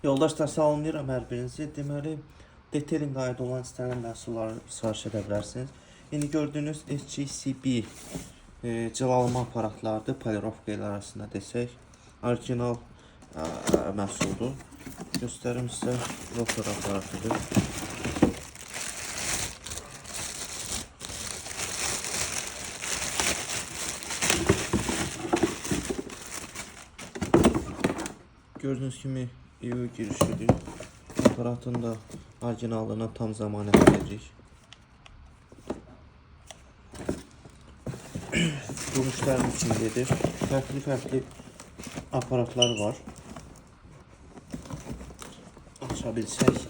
Yoldaşlar, salamlayıram hər birinizi. Deməli, detailing qayda olan istənilən məhsulları sifariş edə bilərsiniz. İndi gördüyünüz HCCB cılalama aparatlardır. Polirovka ilə arasında desək. Orijinal məhsuldur. Göstərim sizə, rotor aparatıdır. Gördüğünüz kimi EU girişidir. Aparatın da orijinalına tam zəmanət veririk. Bu müştərinin içindədir. Fərqli aparatlar var. Aça bilsək.